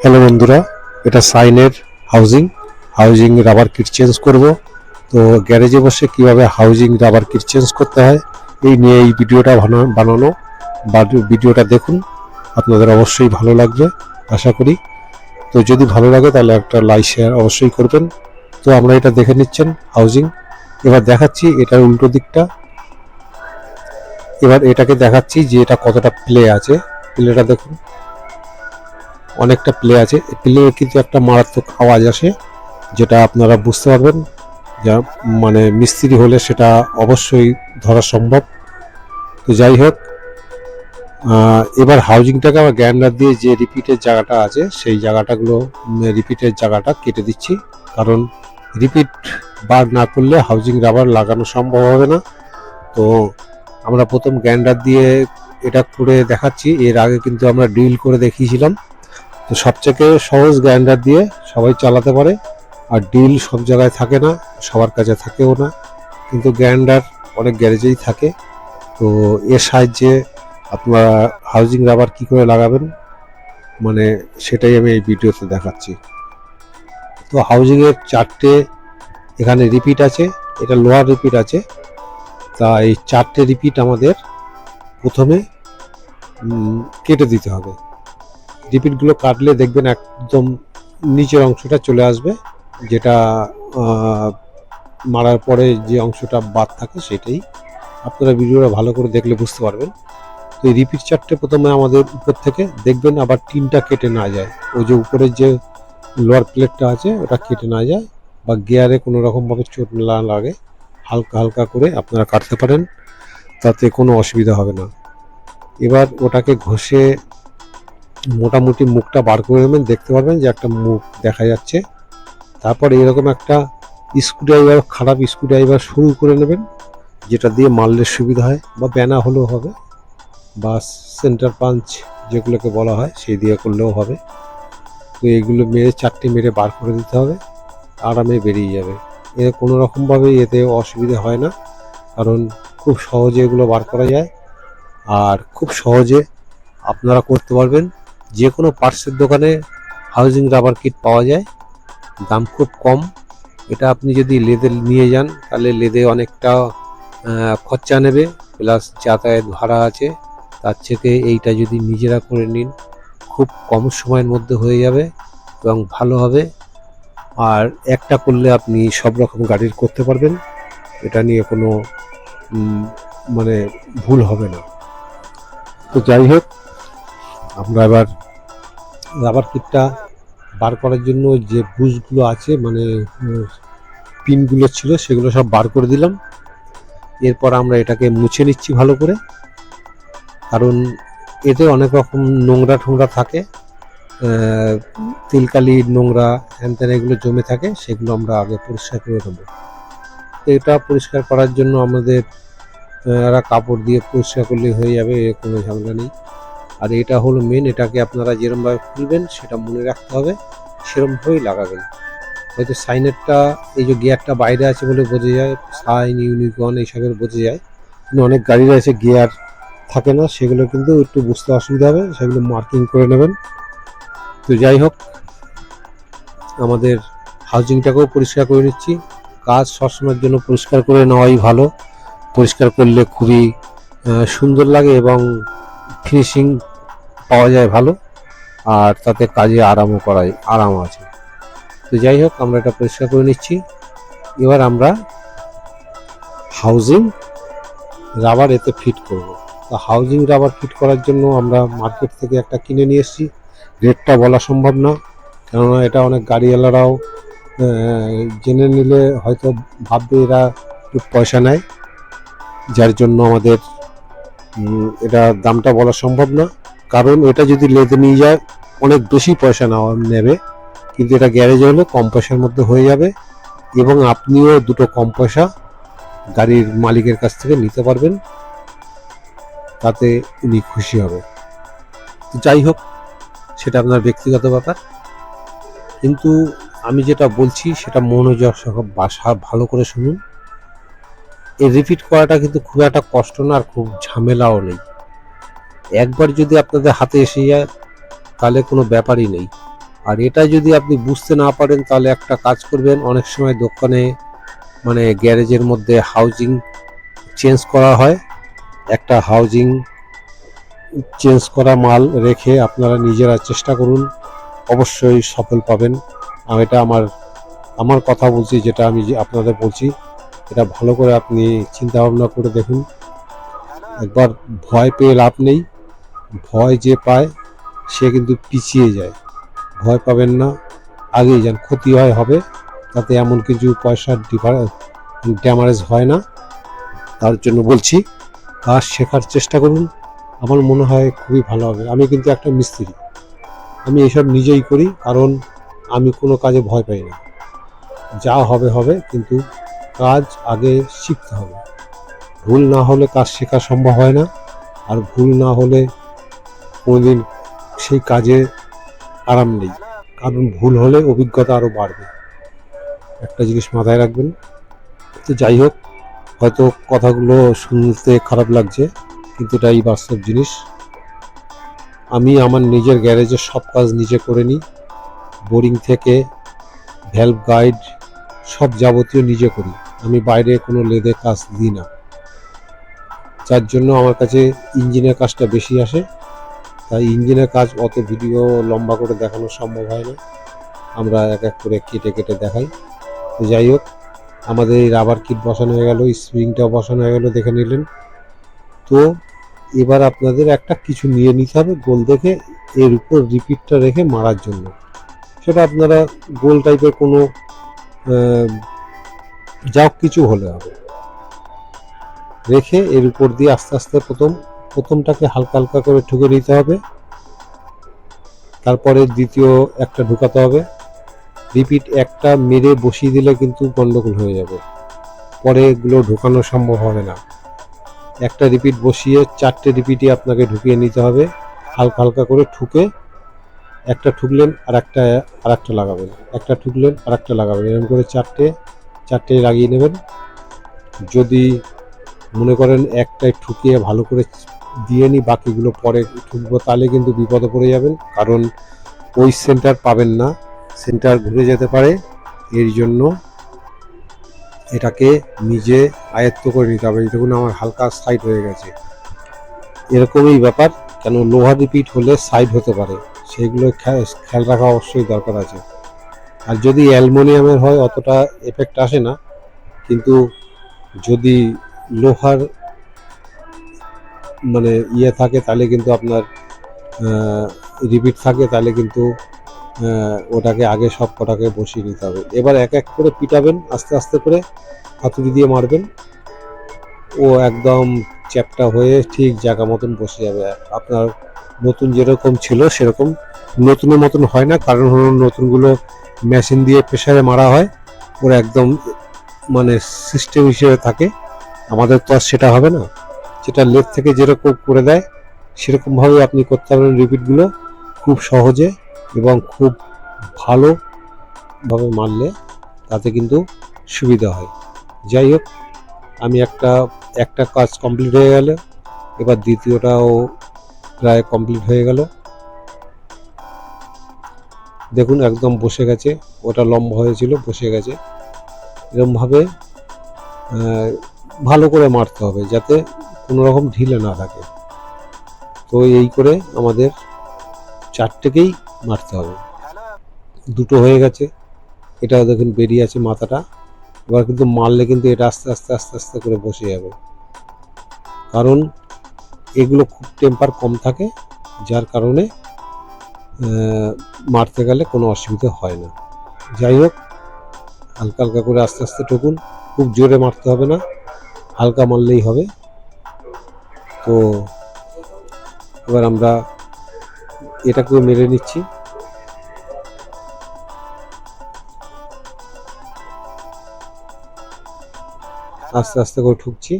Hello বন্ধুরা, এটা সাইনের হাউজিং রাবার কিট চেঞ্জ করব। তো গ্যারেজে বসে কিভাবে হাউজিং রাবার কিট চেঞ্জ করতে হয় এই নিয়ে এই ভিডিওটা বানানো। বা ভিডিওটা দেখুন, আপনাদের অবশ্যই ভালো লাগবে আশা করি। তো যদি ভালো লাগে তাহলে একটা লাইক শেয়ার অবশ্যই করবেন। তো আমরা এটা দেখে নিচ্ছেন হাউজিং। এবার দেখাচ্ছি এটার উল্টো দিকটা। এবার এটাকে দেখাচ্ছি যে এটা কতটা প্লে আছে। প্লেটা দেখুন, অনেকটা প্লে আছে। প্লে কিন্তু একটা মারাত্মক আওয়াজ আসে, যেটা আপনারা বুঝতে পারবেন। যা মানে মিস্ত্রি হলে সেটা অবশ্যই ধরা সম্ভব। তো যাই হোক, এবার হাউজিংটাকে আবার গ্রাইন্ডার দিয়ে যে রিপিটের জায়গাটা আছে সেই জায়গাটাগুলো রিপিটের জায়গাটা কেটে দিচ্ছি, কারণ রিপিট বার না করলে হাউজিং রাবার লাগানো সম্ভব হবে না। তো আমরা প্রথম গ্রাইন্ডার দিয়ে এটা করে দেখাচ্ছি। এর আগে কিন্তু আমরা ড্রিল করে দেখিয়েছিলাম। তো সবথেকে সহজ গ্রাইন্ডার দিয়ে সবাই চালাতে পারে, আর ড্রিল সব জায়গায় থাকে না, সবার কাছে থাকেও না, কিন্তু গ্রাইন্ডার অনেক গ্যারেজেই থাকে। তো এর সাহায্যে আপনারা হাউজিং রাবার কি করে লাগাবেন মানে সেটাই আমি এই ভিডিওতে দেখাচ্ছি। তো হাউজিংয়ের 4টে এখানে রিপিট আছে, এটা লোহার রিপিট আছে। তা এই 4টে রিপিট আমাদের প্রথমে কেটে দিতে হবে। রিপিটগুলো কাটলে দেখবেন একদম নিচের অংশটা চলে আসবে, যেটা মারার পরে যে অংশটা বাদ থাকে সেটাই। আপনারা ভিডিওটা ভালো করে দেখলে বুঝতে পারবেন। তো এই রিপিট 4টে প্রথমে আমাদের উপর থেকে দেখবেন আবার টিনটা কেটে না যায়, ওই যে উপরের যে লোয়ার প্লেটটা আছে ওটা কেটে না যায়, বা গিয়ারে কোনো রকমভাবে চোট না লাগে। হালকা হালকা করে আপনারা কাটতে পারেন, তাতে কোনো অসুবিধা হবে না। এবার ওটাকে ঘষে মোটামুটি মুখটা বার করে নেবেন, দেখতে পারবেন যে একটা মুখ দেখা যাচ্ছে। তারপর এরকম একটা স্ক্রুড্রাইভার, খারাপ স্ক্রুড্রাইভার শুরু করে নেবেন, যেটা দিয়ে মারলে সুবিধা হয়, বা ব্যানা হলেও হবে, বা সেন্টার পাঞ্চ যেগুলোকে বলা হয় সেই দিয়ে করলেও হবে। তো এইগুলো মেরে 4টে মেরে বার করে দিতে হবে, আরামে বেরিয়ে যাবে। এ কোনো রকমভাবে এতে অসুবিধা হয় না, কারণ খুব সহজে এগুলো বার করা যায়। আর খুব সহজে আপনারা করতে পারবেন। যে কোনো পার্টসের দোকানে হাউজিং রাবার কিট পাওয়া যায়, দাম খুব কম। এটা আপনি যদি লেদে নিয়ে যান তাহলে লেদে অনেকটা খরচা নেবে, প্লাস যাতায়াত ভাড়া আছে। তার থেকে এইটা যদি নিজেরা করে নিন, খুব কম সময়ের মধ্যে হয়ে যাবে এবং ভালো হবে। আর একটা করলে আপনি সব রকম গাড়ির করতে পারবেন, এটা নিয়ে কোনো মানে ভুল হবে না। তো যাই হোক, আমরা এবার রাবার কিটটা বার করার জন্য যে বুশগুলো আছে মানে পিনগুলো ছিল সেগুলো সব বার করে দিলাম। এরপর আমরা এটাকে মুছে নিচ্ছি ভালো করে, কারণ এতে অনেক রকম নোংরা ঠোংরা থাকে, তিলকালি নোংরা হ্যান ত্যান এগুলো জমে থাকে, সেগুলো আমরা আগে পরিষ্কার করে নেবো। এটা পরিষ্কার করার জন্য আমাদের কাপড় দিয়ে পরিষ্কার করলেই হয়ে যাবে, এর কোনো ঝামেলা নেই। আর এটা হলো মেন, এটাকে আপনারা যেরকমভাবে খুলবেন সেটা মনে রাখতে হবে, সেরকমভাবেই লাগাবেন। হয়তো সাইনেরটা এই যে গিয়ারটা বাইরে আছে বলে বোঝা যায়, সাইন ইউনিকর্ন এইসবের বোঝা যায়, কিন্তু অনেক গাড়ির আছে গিয়ার থাকে না, সেগুলো কিন্তু একটু বুঝতে অসুবিধা হবে, সেগুলো মার্কিং করে নেবেন। তো যাই হোক, আমাদের হাউজিংটাকেও পরিষ্কার করে নিচ্ছি। কাজ সবসময়ের জন্য পরিষ্কার করে নেওয়াই ভালো, পরিষ্কার করলে খুবই সুন্দর লাগে এবং ফিনিশিং পাওয়া যায় ভালো, আর তাতে কাজে আরাম আছে। তো যাই হোক, আমরা এটা পরিষ্কার করে নিচ্ছি। এবার আমরা হাউজিং রাবার এতে ফিট করব। তো হাউজিং রাবার ফিট করার জন্য আমরা মার্কেট থেকে একটা কিনে নিয়ে এসেছি। রেটটা বলা সম্ভব না, কেননা এটা অনেক গাড়িওয়ালারাও জেনে নিলে হয়তো ভাববে এরা একটু পয়সা নেয়, যার জন্য আমাদের এটা দামটা বলা সম্ভব না। কারণ এটা যদি লেদে নিয়ে যায় অনেক বেশি পয়সা নেবে, কিন্তু এটা গ্যারেজে হলে কম পয়সার মধ্যে হয়ে যাবে, এবং আপনিও দুটো কম পয়সা গাড়ির মালিকের কাছ থেকে নিতে পারবেন, তাতে উনি খুশি হবে। তো যাই হোক, সেটা আপনার ব্যক্তিগত ব্যাপার, কিন্তু আমি যেটা বলছি সেটা মনোযোগ সহ ভালো করে শুনুন। এই রিপিট করাটা কিন্তু খুব একটা কষ্ট না, আর খুব ঝামেলাও নেই। একবার যদি আপনাদের হাতে এসে যায় তাহলে কোনো ব্যাপারই নেই। আর এটা যদি আপনি বুঝতে না পারেন তাহলে একটা কাজ করবেন, অনেক সময় দোকানে মানে গ্যারেজের মধ্যে হাউজিং চেঞ্জ করা হয়, একটা হাউজিং চেঞ্জ করা মাল রেখে আপনারা নিজেরা চেষ্টা করুন, অবশ্যই সফল পাবেন। আর এটা আমার আমার কথা বলছি, যেটা আমি আপনাদের বলছি এটা ভালো করে আপনি চিন্তা ভাবনা করে দেখুন। একবার ভয় পেয়ে লাভ নেই, ভয় যে পায় সে কিন্তু পিছিয়ে যায়। ভয় পাবেন না, আগেই যান, ক্ষতি হয় হবে, তাতে এমন কিছু পয়সার ড্যামারেজ হয় না। তার জন্য বলছি কাজ শেখার চেষ্টা করুন, আমার মনে হয় খুবই ভালো হবে। আমি কিন্তু একটা মিস্ত্রি, আমি এসব নিজেই করি, কারণ আমি কোনো কাজে ভয় পাই না। যা হবে হবে, কিন্তু কাজ আগে শিখতে হবে। ভুল না হলে কাজ শেখা সম্ভব হয় না, আর ভুল না হলে কোনোদিন সেই কাজে আরাম নেই, কারণ ভুল হলে অভিজ্ঞতা আরও বাড়বে। একটা জিনিস মাথায় রাখবেন। তো যাই হোক, হয়তো কথাগুলো শুনতে খারাপ লাগছে, কিন্তু এটাই বাস্তব জিনিস। আমি আমার নিজের গ্যারেজের সব কাজ নিজে করে নিই, বোরিং থেকে ভ্যালভ গাইড সব যাবতীয় নিজে করি। আমি বাইরে কোনো লেদে কাজ দিই না, যার জন্য আমার কাছে ইঞ্জিনের কাজটা বেশি আসে। তাই ইঞ্জিনের কাজ অত ভিডিও লম্বা করে দেখানো সম্ভব হয় না, আমরা এক এক করে কেটে কেটে দেখাই। তো যাই হোক, আমাদের এই রাবার কিট বসানো হয়ে গেল, স্প্রিংটাও বসানো হয়ে গেল, দেখে নিলেন। তো এবার আপনাদের একটা কিছু নিয়ে নিতে হবে গোল দেখে, এর উপর রিপিটটা রেখে মারার জন্য। সেটা আপনারা গোল টাইপের কোনো যা কিছু হলে হবে, রেখে এর উপর দিয়ে আস্তে আস্তে প্রথমটাকে হালকা হালকা করে ঠুকে নিতে হবে, তারপরে দ্বিতীয় একটা ঢুকাতে হবে। রিপিট একটা মেরে বসিয়ে দিলে কিন্তু গন্ডগোল হয়ে যাবে, পরে এগুলো ঢোকানো সম্ভব হবে না। একটা রিপিট বসিয়ে 4টে রিপিটই আপনাকে ঢুকিয়ে নিতে হবে, হালকা হালকা করে ঠুকে। একটা ঠুকলেন আর একটা লাগাবেন, একটা ঠুকলেন আর একটা লাগাবেন, এরকম করে চারটে লাগিয়ে নেবেন। যদি মনে করেন একটাই ঠুকিয়ে ভালো করে দিয়ে নি, বাকিগুলো পরে ঠুকবো, তাহলে কিন্তু বিপদে পড়ে যাবেন, কারণ ওই সেন্টার পাবেন না, সেন্টার ঘুরে যেতে পারে। এর জন্য এটাকে নিজে আয়ত্ত করে নিতে হবে। দেখুন আমার হালকা সাইড হয়ে গেছে, এরকমই ব্যাপার। কেন লোহার রিপিট হলে সাইড হতে পারে, সেইগুলো খেয়াল রাখা অবশ্যই দরকার আছে। আর যদি অ্যালুমিনিয়ামের হয় অতটা এফেক্ট আসে না, কিন্তু যদি লোহার মানে থাকে তাহলে কিন্তু আপনার রিপিট থাকে, তাহলে কিন্তু ওটাকে আগে সব কটাকে বসিয়ে নিতে হবে। এবার এক এক করে পিটাবেন, আস্তে আস্তে করে হাতুড়ি দিয়ে মারবেন, ও একদম চ্যাপটা হয়ে ঠিক জায়গা মতন বসে যাবে। আপনার নতুন যেরকম ছিল সেরকম নতুনের মতন হয় না, কারণ হলো নতুনগুলো মেশিন দিয়ে প্রেসারে মারা হয়, ওরা একদম মানে সিস্টেম হিসেবে থাকে। আমাদের তো আর সেটা হবে না, যেটা লেগ থেকে যেরকম করে দেয় সেরকমভাবে আপনি করতে পারবেন রিপিটগুলো খুব সহজে এবং খুব ভালোভাবে মারলে তাতে কিন্তু সুবিধা হয়। যাই হোক, আমি একটা কাজ কমপ্লিট হয়ে গেল, এবার দ্বিতীয়টাও প্রায় কমপ্লিট হয়ে গেল। দেখুন একদম বসে গেছে, ওটা লম্বা হয়েছিল বসে গেছে। এরকমভাবে ভালো করে মারতে হবে যাতে কোনো রকম ঢিলে না থাকে। তো এই করে আমাদের 4টেকেই মারতে হবে। দুটো হয়ে গেছে, এটাও দেখুন বেরিয়ে আছে মাথাটা। এবার কিন্তু মারলে কিন্তু এটা আস্তে আস্তে আস্তে আস্তে করে বসে যাবে, কারণ এগুলো খুব টেম্পার কম থাকে, যার কারণে মারতে গেলে কোনো অসুবিধা হয় না। যাই হোক, হালকা হালকা করে আস্তে আস্তে ঠুকুন, খুব জোরে মারতে হবে না, হালকা মারলেই হবে। তো এবার আমরা এটাকেও মেরে নিচ্ছি। আস্তে আস্তে করে ঠুকছি।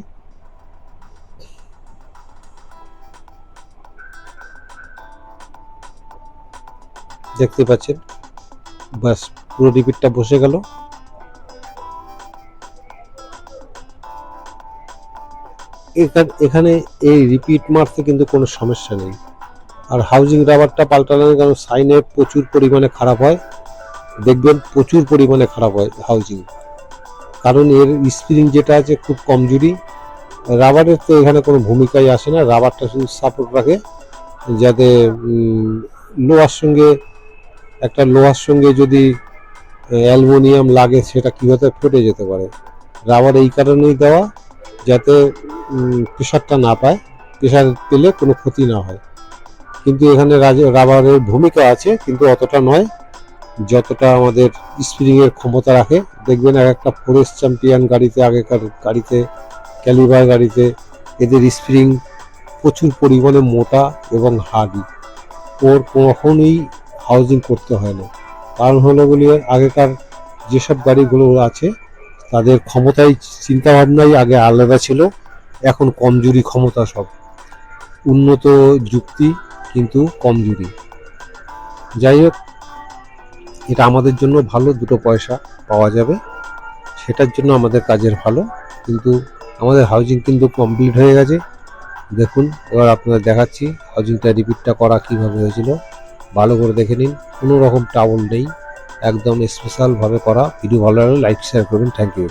দেখতে পাচ্ছেন, বাস পুরো রিপিটটা বসে গেল। এখানে এই রিপিট মারতে কিন্তু কোনো সমস্যা নেই, আর হাউজিং রাবারটা পাল্টানো, কারণ সাইনে প্রচুর পরিমাণে খারাপ হয়, দেখবেন প্রচুর পরিমাণে খারাপ হয় হাউজিং, কারণ এর স্প্রিং যেটা আছে খুব কমজোরি। রাবারের তো এখানে কোনো ভূমিকাই আসে না, রাবারটা শুধু সাপোর্ট রাখে, যাতে লোহার সঙ্গে যদি অ্যালুমিনিয়াম লাগে সেটা কীভাবে ফেটে যেতে পারে। রাবার এই কারণেই দেওয়া, যাতে প্রেশারটা না পায়, প্রেশার পেলে কোনো ক্ষতি না হয়। কিন্তু এখানে রাবারের ভূমিকা আছে, কিন্তু অতটা নয় যতটা আমাদের স্প্রিংয়ের ক্ষমতা রাখে। দেখবেন এক একটা ফরেস্ট চ্যাম্পিয়ন গাড়িতে, আগেকার গাড়িতে, ক্যালিবার গাড়িতে, এদের স্প্রিং প্রচুর পরিমাণে মোটা এবং হার্ডি, ওর কখনোই হাউজিং করতে হয় না। কারণ হলো বলি, আগেকার যেসব গাড়িগুলো আছে তাদের ক্ষমতাই, চিন্তাভাবনাই আগে আলাদা ছিল, এখন কমজোরি ক্ষমতা সব, উন্নত যুক্তি কিন্তু কমজোরি। যাই হোক, এটা আমাদের জন্য ভালো, দুটো পয়সা পাওয়া যাবে, সেটার জন্য আমাদের কাজের ভালো। কিন্তু আমাদের হাউজিং কিন্তু কমপ্লিট হয়ে গেছে। দেখুন, এবার আপনাদের দেখাচ্ছি হাউজিংটা রিপিটটা করা কীভাবে হয়েছিল, ভালো করে দেখে নিন। কোনো রকম ট্রাবল নেই, একদম স্পেশালভাবে করা। ভিডিও ভালো লাগলে লাইক শেয়ার করবেন। Thank you.